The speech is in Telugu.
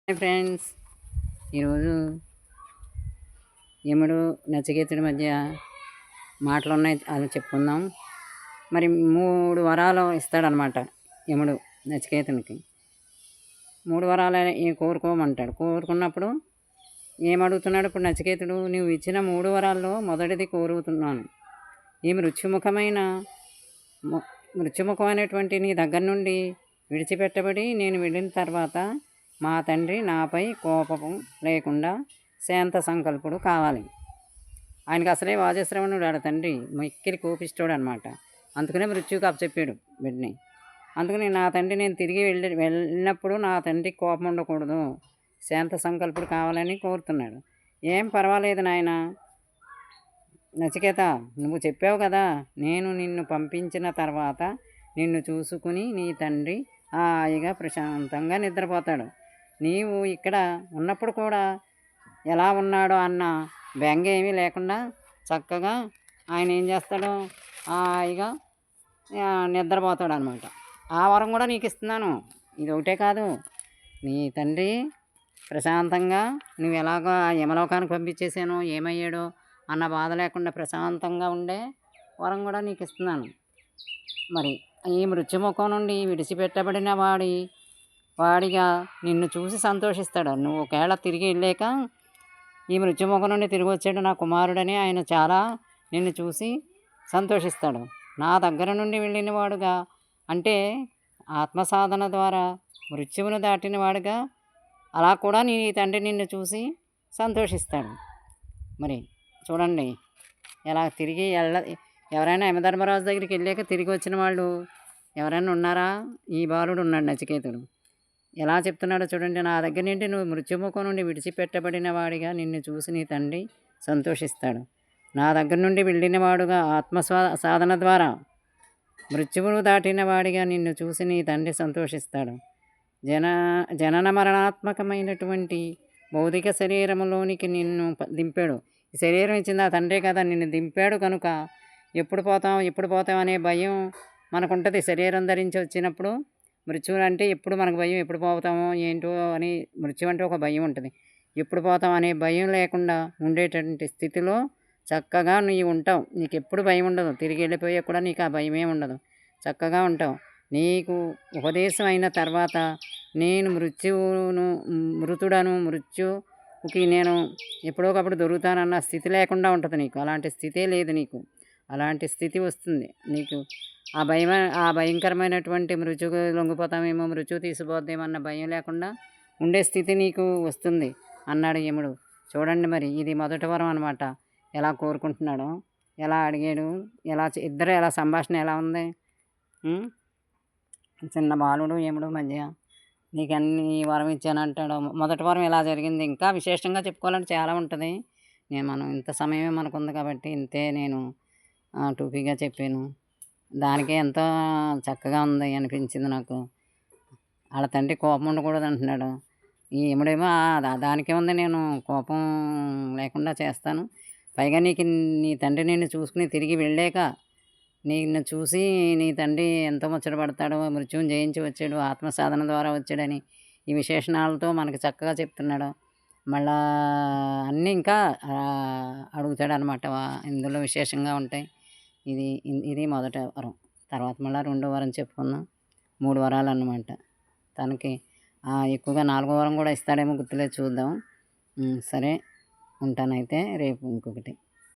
హాయ్ ఫ్రెండ్స్, ఈరోజు యముడు నచికేతుడి మధ్య మాటలు ఉన్నాయి, అది చెప్పుకుందాం. మరి 3 వరాలు ఇస్తాడనమాట యముడు నచికేతునికి. 3 వరాలు కోరుకోమంటాడు. కోరుకున్నప్పుడు ఏమడుగుతున్నాడు ఇప్పుడు నచికేతుడు? నువ్వు ఇచ్చిన 3 వరాల్లో మొదటిది కోరుతున్నాను. ఈ మృత్యుముఖమైనటువంటి నీ దగ్గర నుండి విడిచిపెట్టబడి నేను వెళ్ళిన తర్వాత మా తండ్రి నాపై కోపం లేకుండా శాంత సంకల్పుడు కావాలి. ఆయనకి అసలే వాజశ్రవణుడు ఆడ తండ్రి మిక్కిలి కోపిస్తాడు అనమాట. అందుకనే మృత్యువుకి అప్పచెప్పాడు బిడ్డని. అందుకని నా తండ్రి నేను తిరిగి వెళ్ళినప్పుడు నా తండ్రి కోపం ఉండకూడదు, శాంత సంకల్పుడు కావాలని కోరుతున్నాడు. ఏం పర్వాలేదు నాయన నచికేత, నువ్వు చెప్పావు కదా, నేను నిన్ను పంపించిన తర్వాత నిన్ను చూసుకుని నీ తండ్రి హాయిగా ప్రశాంతంగా నిద్రపోతాడు. నీవు ఇక్కడ ఉన్నప్పుడు కూడా ఎలా ఉన్నాడో అన్న బెంగ ఏమీ లేకుండా చక్కగా ఆయన ఏం చేస్తాడో హాయిగా నిద్రపోతాడు అనమాట. ఆ వరం కూడా నీకు ఇస్తున్నాను. ఇది ఒకటే కాదు, నీ తండ్రి ప్రశాంతంగా నువ్వు ఎలాగో యమలోకానికి పంపించేసానో ఏమయ్యాడో అన్న బాధ లేకుండా ప్రశాంతంగా ఉండే వరం కూడా నీకు ఇస్తున్నాను. మరి ఈ మృత్యుముఖం నుండి విడిచిపెట్టబడిన వాడిగా నిన్ను చూసి సంతోషిస్తాడు. నువ్వు ఒకవేళ తిరిగి వెళ్ళాక ఈ మృత్యుముఖం నుండి తిరిగి వచ్చాడు నా కుమారుడని ఆయన చాలా నిన్ను చూసి సంతోషిస్తాడు. నా దగ్గర నుండి వెళ్ళిన వాడుగా అంటే ఆత్మసాధన ద్వారా మృత్యువును దాటిన వాడుగా అలా కూడా నీ తండ్రి నిన్ను చూసి సంతోషిస్తాడు. మరి చూడండి ఎలా తిరిగి ఎవరైనా యమధర్మరాజు దగ్గరికి వెళ్ళాక తిరిగి వచ్చిన వాళ్ళు ఎవరైనా ఉన్నారా? ఈ బాలుడు ఉన్నాడు నచికేతుడు. ఎలా చెప్తున్నాడో చూడండి. నా దగ్గర నుండి నువ్వు మృత్యుముఖం నుండి విడిచిపెట్టబడిన వాడిగా నిన్ను చూసి నీ తండ్రి సంతోషిస్తాడు. నా దగ్గర నుండి వెళ్ళిన వాడుగా సాధన ద్వారా మృత్యువును దాటిన వాడిగా నిన్ను చూసి నీ తండ్రి సంతోషిస్తాడు. జనన మరణాత్మకమైనటువంటి భౌతిక శరీరంలోనికి నిన్ను దింపాడు. ఈ శరీరం ఇచ్చింది ఆ తండ్రే కదా, నిన్ను దింపాడు కనుక ఎప్పుడు పోతాం అనే భయం మనకుంటుంది. శరీరం ధరించి వచ్చినప్పుడు మృత్యువు అంటే ఎప్పుడు మనకు భయం, ఎప్పుడు పోతామో ఏంటో అని. మృత్యు అంటే ఒక భయం ఉంటుంది. ఎప్పుడు పోతాం అనే భయం లేకుండా ఉండేటటువంటి స్థితిలో చక్కగా నీవు ఉంటావు. నీకు ఎప్పుడు భయం ఉండదు. తిరిగి వెళ్ళిపోయా కూడా నీకు ఆ భయమే ఉండదు. చక్కగా ఉంటావు. నీకు ఉపదేశం అయిన తర్వాత నేను మృత్యువుకి నేను ఎప్పుడోకప్పుడు దొరుకుతానన్న స్థితి లేకుండా ఉంటుంది నీకు. అలాంటి స్థితే లేదు నీకు. అలాంటి స్థితి వస్తుంది నీకు. ఆ భయంకరమైనటువంటి మృత్యుకు లొంగిపోతామేమో, మృత్యువు తీసిపోద్దేమన్న భయం లేకుండా ఉండే స్థితి నీకు వస్తుంది అన్నాడు యముడు. చూడండి మరి ఇది మొదటి వరం అనమాట. ఎలా కోరుకుంటున్నాడో, ఎలా అడిగాడు, ఇద్దరు ఎలా సంభాషణ ఎలా ఉంది. చిన్న బాలుడు యముడు మధ్య నీకు అన్ని వరం ఇచ్చానంటాడు. మొదటి వరం ఎలా జరిగింది. ఇంకా విశేషంగా చెప్పుకోవాలంటే చాలా ఉంటుంది. మనం ఇంత సమయమే మనకు ఉంది కాబట్టి ఇంతే నేను టూపీగా చెప్పాను. దానికే ఎంతో చక్కగా ఉంది అనిపించింది నాకు. వాళ్ళ తండ్రి కోపం ఉండకూడదు అంటున్నాడు. ఈ యముడేమో దానికే ఉంది, నేను కోపం లేకుండా చేస్తాను. పైగా నీ తండ్రి నిన్ను చూసుకుని తిరిగి వెళ్ళాక నిన్ను చూసి నీ తండ్రి ఎంతో ముచ్చటపడతాడు. మృత్యువుని జయించి వచ్చాడు, ఆత్మసాధన ద్వారా వచ్చాడని ఈ విశేషణాలతో మనకి చక్కగా చెప్తున్నాడు. మళ్ళా అన్నీ ఇంకా అడుగుతాడు అనమాట. ఇందులో విశేషంగా ఉంటాయి. ఇది మొదటి వరం. తర్వాత మళ్ళీ రెండో వరం చెప్పుకుందాం. 3 వరాలు అన్నమాట. తనకి ఎక్కువగా 4వ వరం కూడా ఇస్తాడేమో గుర్తులేదు, చూద్దాం. సరే ఉంటానైతే, రేపు ఇంకొకటి.